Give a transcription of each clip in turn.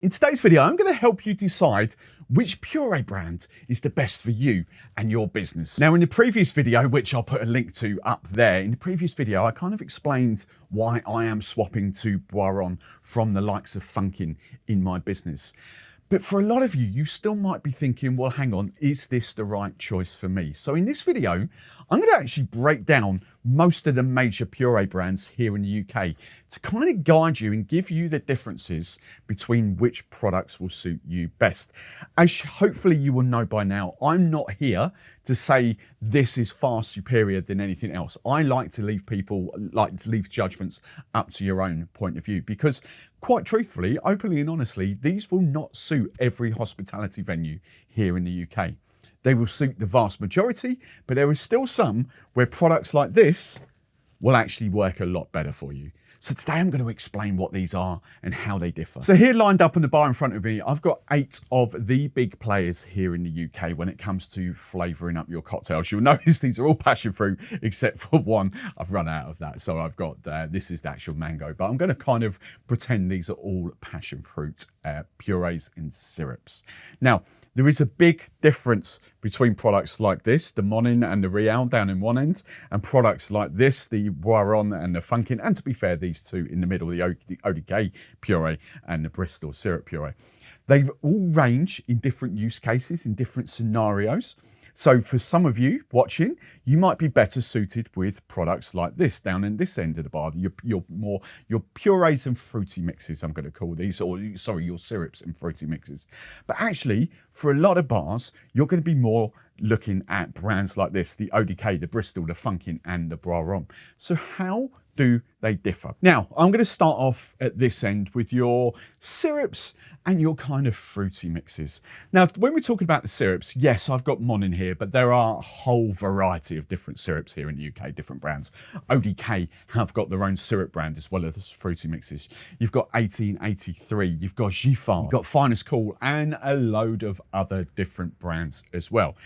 In today's video, I'm going to help you decide which puree brand is the best for you and your business. Now, in the previous video, which I'll put a link to up there, in the previous video, I kind of explained why I am swapping to APRON from the likes of Funkin in my business. But for a lot of you, you still might be thinking, well, hang on, is this the right choice for me? So in this video, I'm going to actually break down most of the major puree brands here in the UK to kind of guide you and give you the differences between which products will suit you best. As hopefully you will know by now, I'm not here to say this is far superior than anything else. I like to leave judgments up to your own point of view, because quite truthfully, openly and honestly, these will not suit every hospitality venue here in the UK. They will suit the vast majority, but there is still some where products like this will actually work a lot better for you. So today I'm going to explain what these are and how they differ. So here lined up on the bar in front of me, I've got 8 of the big players here in the UK when it comes to flavouring up your cocktails. You'll notice these are all passion fruit except for one. I've run out of that. So I've got, this is the actual mango, but I'm going to kind of pretend these are all passion fruit purees and syrups. Now, there is a big difference between products like this, the Monin and the Real down in one end, and products like this, the APRON and the Funkin, and to be fair, these two in the middle, the ODK puree and the Bristol syrup puree. They all range in different use cases, in different scenarios. So for some of you watching, you might be better suited with products like this down in this end of the bar, your purees and fruity mixes, I'm going to call these, or sorry, your syrups and fruity mixes. But actually, for a lot of bars, you're going to be more looking at brands like this, the ODK, the Bristol, the Funkin, and the APRON. So how do they differ? Now, I'm going to start off at this end with your syrups and your kind of fruity mixes. Now, when we're talking about the syrups, yes, I've got Monin here, but there are a whole variety of different syrups here in the UK, different brands. ODK have got their own syrup brand as well as fruity mixes. You've got 1883, you've got Giffard, you've got Finest Cool, and a load of other different brands as well.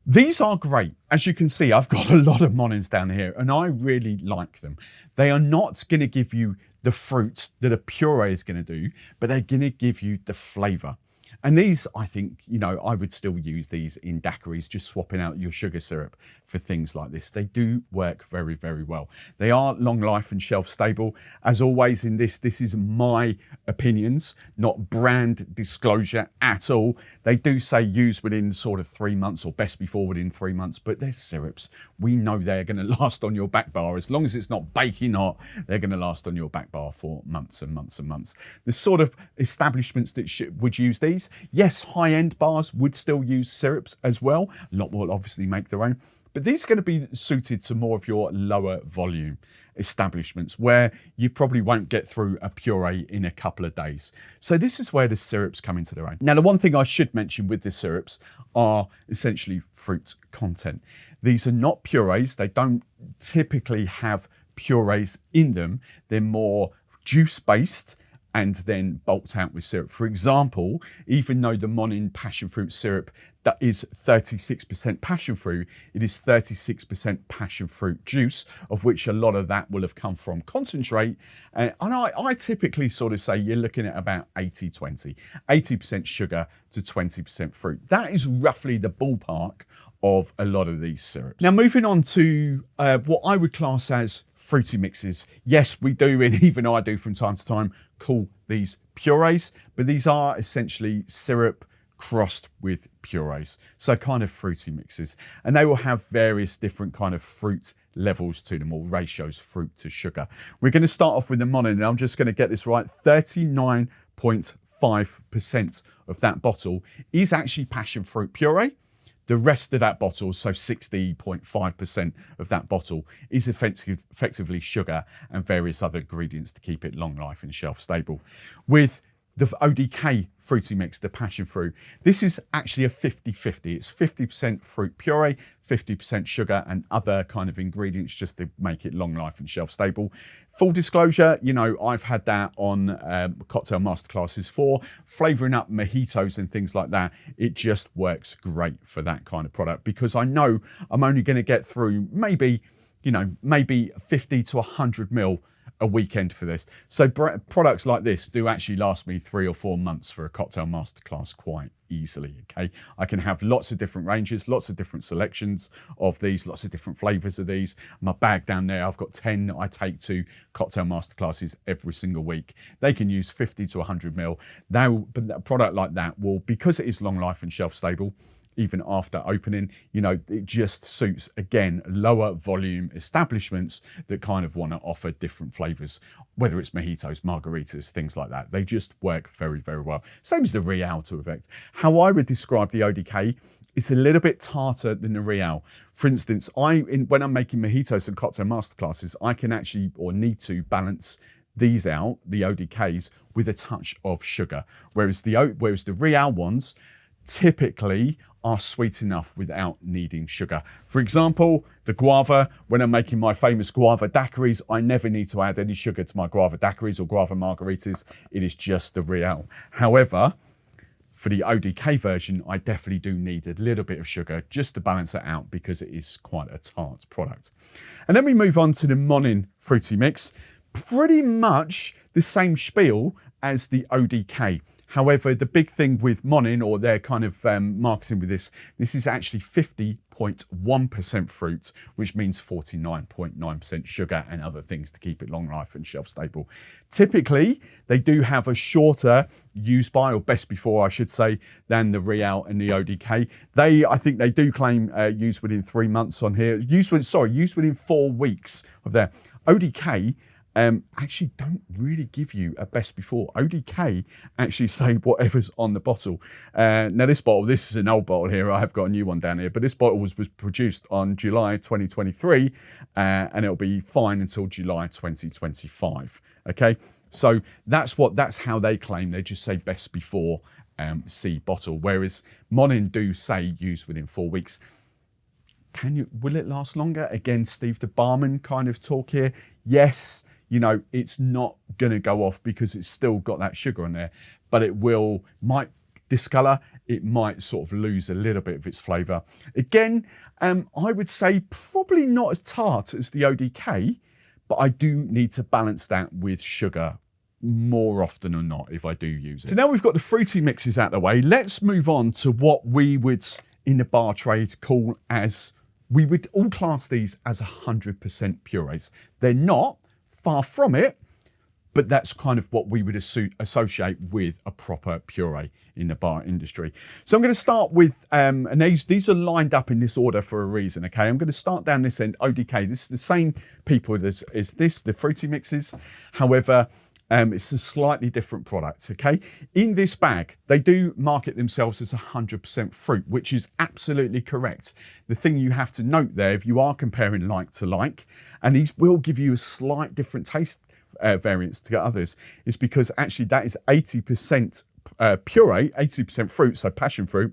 These are great. As you can see, I've got a lot of Monins down here and I really like them. They are not going to give you the fruit that a puree is going to do, but they're going to give you the flavour. And these, I think, you know, I would still use these in daiquiris, just swapping out your sugar syrup for things like this. They do work very, very well. They are long life and shelf stable. As always in this is my opinions, not brand disclosure at all. They do say use within sort of 3 months or best before within 3 months, but they're syrups. We know they're going to last on your back bar. As long as it's not baking hot, they're going to last on your back bar for months and months and months. The sort of establishments that would use these, yes, high-end bars would still use syrups as well. A lot will obviously make their own, but these are going to be suited to more of your lower volume establishments where you probably won't get through a puree in a couple of days. So this is where the syrups come into their own. Now, the one thing I should mention with the syrups are essentially fruit content. These are not purees. They don't typically have purees in them. They're more juice-based and then bulked out with syrup. For example, even though the Monin passion fruit syrup that is 36% passion fruit, it is 36% passion fruit juice, of which a lot of that will have come from concentrate. And I typically sort of say you're looking at about 80-20, 80% sugar to 20% fruit. That is roughly the ballpark of a lot of these syrups. Now, moving on to what I would class as fruity mixes. Yes, we do, and even I do from time to time, call these purees, but these are essentially syrup crossed with purees, so kind of fruity mixes, and they will have various different kind of fruit levels to them, or ratios, fruit to sugar. We're going to start off with the Monin, and I'm just going to get this right. 39.5% of that bottle is actually passion fruit puree. The rest of that bottle, so 60.5% of that bottle, is effectively sugar and various other ingredients to keep it long life and shelf stable. With the ODK fruity mix, the passion fruit, this is actually a 50-50. It's 50% fruit puree, 50% sugar and other kind of ingredients just to make it long life and shelf stable. Full disclosure, you know, I've had that on cocktail masterclasses for flavouring up mojitos and things like that. It just works great for that kind of product because I know I'm only going to get through maybe 50 to 100 ml a weekend for this. So products like this do actually last me 3 or 4 months for a cocktail masterclass quite easily, okay? I can have lots of different ranges, lots of different selections of these, lots of different flavors of these. My bag down there, I've got 10 that I take to cocktail masterclasses every single week. They can use 50 to 100 ml. But a product like that will, because it is long life and shelf stable, even after opening, you know, it just suits, again, lower volume establishments that kind of want to offer different flavors, whether it's mojitos, margaritas, things like that. They just work very, very well. Same as the Real to effect. How I would describe the ODK, it's a little bit tartar than the Real. For instance, when I'm making mojitos and cocktail masterclasses, I can actually, or need to, balance these out, the ODKs, with a touch of sugar. Whereas the Real ones typically are sweet enough without needing sugar. For example, the guava, when I'm making my famous guava daiquiris, I never need to add any sugar to my guava daiquiris or guava margaritas. It is just the Real. However, for the ODK version, I definitely do need a little bit of sugar just to balance it out because it is quite a tart product. And then we move on to the Monin Fruity Mix. Pretty much the same spiel as the ODK. However, the big thing with Monin, or their kind of marketing with this is actually 50.1% fruit, which means 49.9% sugar and other things to keep it long life and shelf stable. Typically, they do have a shorter use by, or best before, I should say, than the Real and the ODK. I think they do claim use within 3 months on here. Use within 4 weeks of their ODK. Actually don't really give you a best before. ODK actually say whatever's on the bottle. Now this is an old bottle here. I have got a new one down here, but this bottle was produced on July 2023 and it'll be fine until July 2025. Okay, so that's how they claim. They just say best before C bottle, whereas Monin do say use within 4 weeks. Will it last longer? Again, Steve the barman kind of talk here. Yes, you know, it's not gonna go off because it's still got that sugar on there, but it might discolor, it might sort of lose a little bit of its flavor. Again, I would say probably not as tart as the ODK, but I do need to balance that with sugar more often than not if I do use it. So now we've got the fruity mixes out of the way, let's move on to what we would in the bar trade call as, we would all class these as 100% purees. They're not, far from it, but that's kind of what we would associate with a proper puree in the bar industry. So I'm going to start with, and these are lined up in this order for a reason, okay? I'm going to start down this end, ODK. This is the same people as this, the fruity mixes. However, it's a slightly different product, okay? In this bag, they do market themselves as 100% fruit, which is absolutely correct. The thing you have to note there, if you are comparing like to like, and these will give you a slight different taste variance to others, is because actually that is 80% puree, 80% fruit, so passion fruit,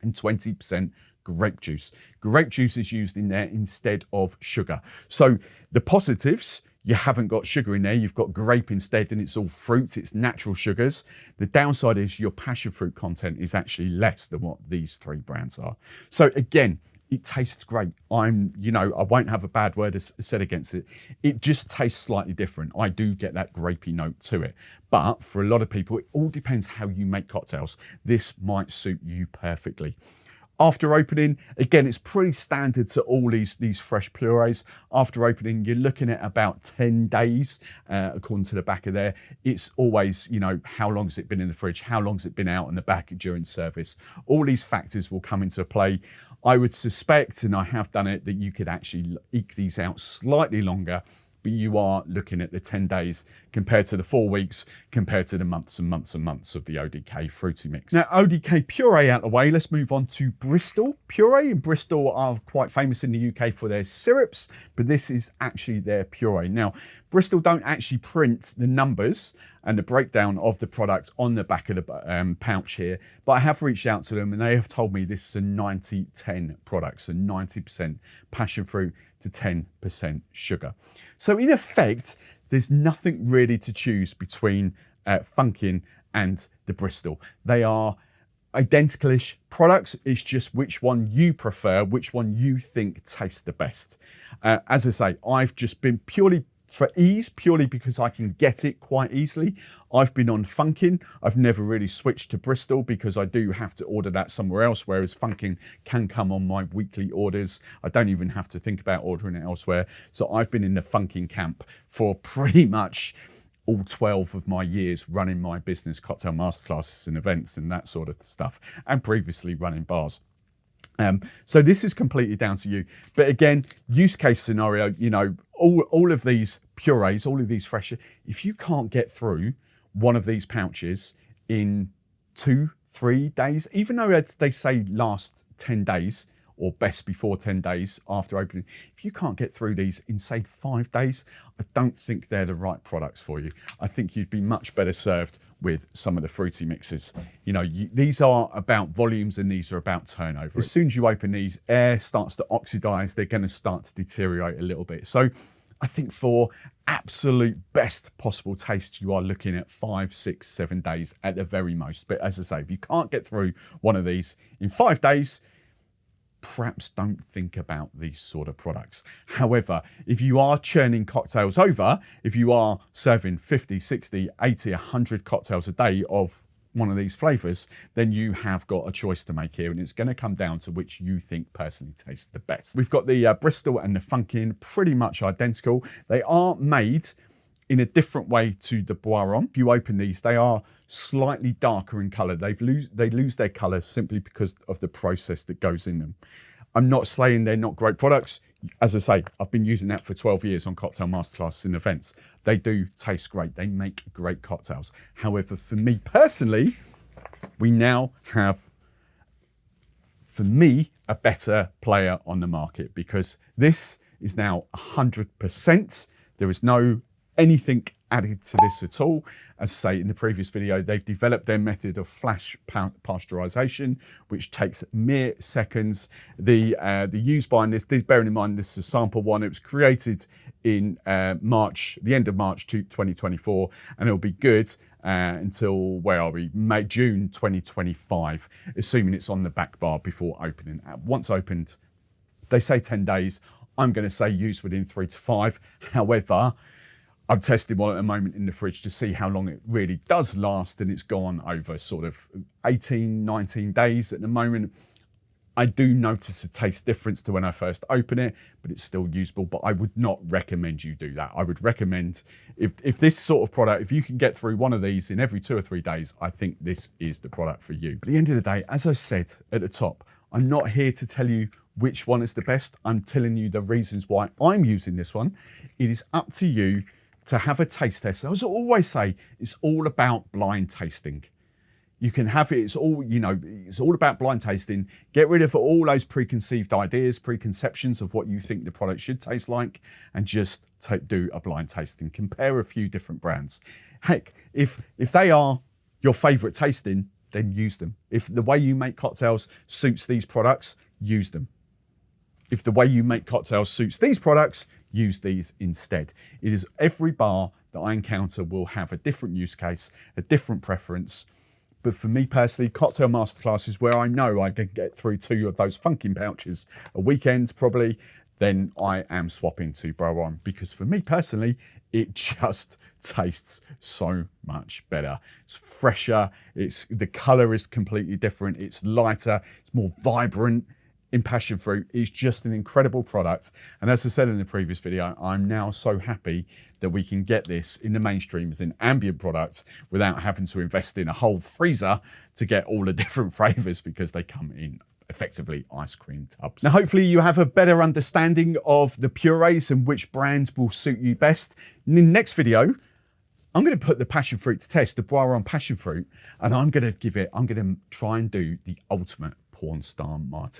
and 20% grape juice. Grape juice is used in there instead of sugar. So the positives, you haven't got sugar in there, you've got grape instead, and it's all fruit, it's natural sugars. The downside is your passion fruit content is actually less than what these 3 brands are. So again, it tastes great. I won't have a bad word said against it. It just tastes slightly different. I do get that grapey note to it. But for a lot of people, it all depends how you make cocktails. This might suit you perfectly. After opening, again, it's pretty standard to all these fresh purees. After opening, you're looking at about 10 days, according to the back of there. It's always, how long has it been in the fridge? How long has it been out in the back during service? All these factors will come into play. I would suspect, and I have done it, that you could actually eke these out slightly longer, but you are looking at the 10 days compared to the 4 weeks, compared to the months and months and months of the ODK fruity mix. Now, ODK puree out of the way, let's move on to Bristol puree. And Bristol are quite famous in the UK for their syrups, but this is actually their puree. Now, Bristol don't actually print the numbers and the breakdown of the product on the back of the pouch here, but I have reached out to them and they have told me this is a 90-10 product, so 90% passion fruit to 10% sugar. So in effect, there's nothing really to choose between Funkin and the Bristol. They are identical-ish products. It's just which one you prefer, which one you think tastes the best. As I say, I've just been purely for ease, purely because I can get it quite easily. I've been on Funkin. I've never really switched to Bristol because I do have to order that somewhere else, whereas Funkin can come on my weekly orders. I don't even have to think about ordering it elsewhere. So I've been in the Funkin camp for pretty much all 12 of my years running my business, cocktail masterclasses and events and that sort of stuff, and previously running bars. So this is completely down to you. But again, use case scenario, you know, all of these purees, all of these fresher, if you can't get through one of these pouches in 2-3 days, even though they say last 10 days or best before 10 days after opening, if you can't get through these in say 5 days, I don't think they're the right products for you. I think you'd be much better served with some of the fruity mixes. You know, these are about volumes and these are about turnover. As soon as you open these, air starts to oxidize, they're going to start to deteriorate a little bit. So I think for absolute best possible taste, you are looking at 5, 6, 7 days at the very most. But as I say, if you can't get through one of these in 5 days, perhaps don't think about these sort of products. However, if you are churning cocktails over, if you are serving 50, 60, 80, 100 cocktails a day of one of these flavors, then you have got a choice to make here, and it's going to come down to which you think personally tastes the best. We've got the Bristol and the Funkin, pretty much identical. They are made in a different way to the Boiron. If you open these, they are slightly darker in color. They lose their color simply because of the process that goes in them. I'm not saying they're not great products. As I say, I've been using that for 12 years on cocktail masterclasses and events. They do taste great. They make great cocktails. However, for me personally, we now have, for me, a better player on the market, because this is now 100%. There is no anything added to this at all. As I say in the previous video, they've developed their method of flash pasteurization, which takes mere seconds. The use by this, bearing in mind this is a sample one, it was created in March, the end of March 2024, and it'll be good until, where are we, June 2025, assuming it's on the back bar before opening. Once opened, they say 10 days. I'm going to say use within 3 to 5. However, I'm testing one at the moment in the fridge to see how long it really does last, and it's gone over sort of 18, 19 days at the moment. I do notice a taste difference to when I first open it, but it's still usable. But I would not recommend you do that. I would recommend, if this sort of product, if you can get through one of these in every 2 or 3 days, I think this is the product for you. But at the end of the day, as I said at the top, I'm not here to tell you which one is the best. I'm telling you the reasons why I'm using this one. It is up to you to have a taste test. As I always say, it's all about blind tasting. You can have it, it's all, you know, it's all about blind tasting. Get rid of all those preconceived ideas, preconceptions of what you think the product should taste like, and just do a blind tasting. Compare a few different brands. Heck, if they are your favorite tasting, then use them. If the way you make cocktails suits these products, use them. If the way you make cocktails suits these products, use these instead. It is every bar that I encounter will have a different use case, a different preference. But for me personally, cocktail masterclasses where I know I can get through 2 of those Funkin pouches a weekend probably, then I am swapping to Boiron, because for me personally, it just tastes so much better. It's fresher, the color is completely different, it's lighter, it's more vibrant. In Passion Fruit is just an incredible product. And as I said in the previous video, I'm now so happy that we can get this in the mainstream as an ambient product without having to invest in a whole freezer to get all the different flavors, because they come in effectively ice cream tubs. Now, hopefully you have a better understanding of the purees and which brand will suit you best. In the next video, I'm going to put the Passion Fruit to test, the Boiron Passion Fruit, and I'm going to try and do the ultimate porn star martini.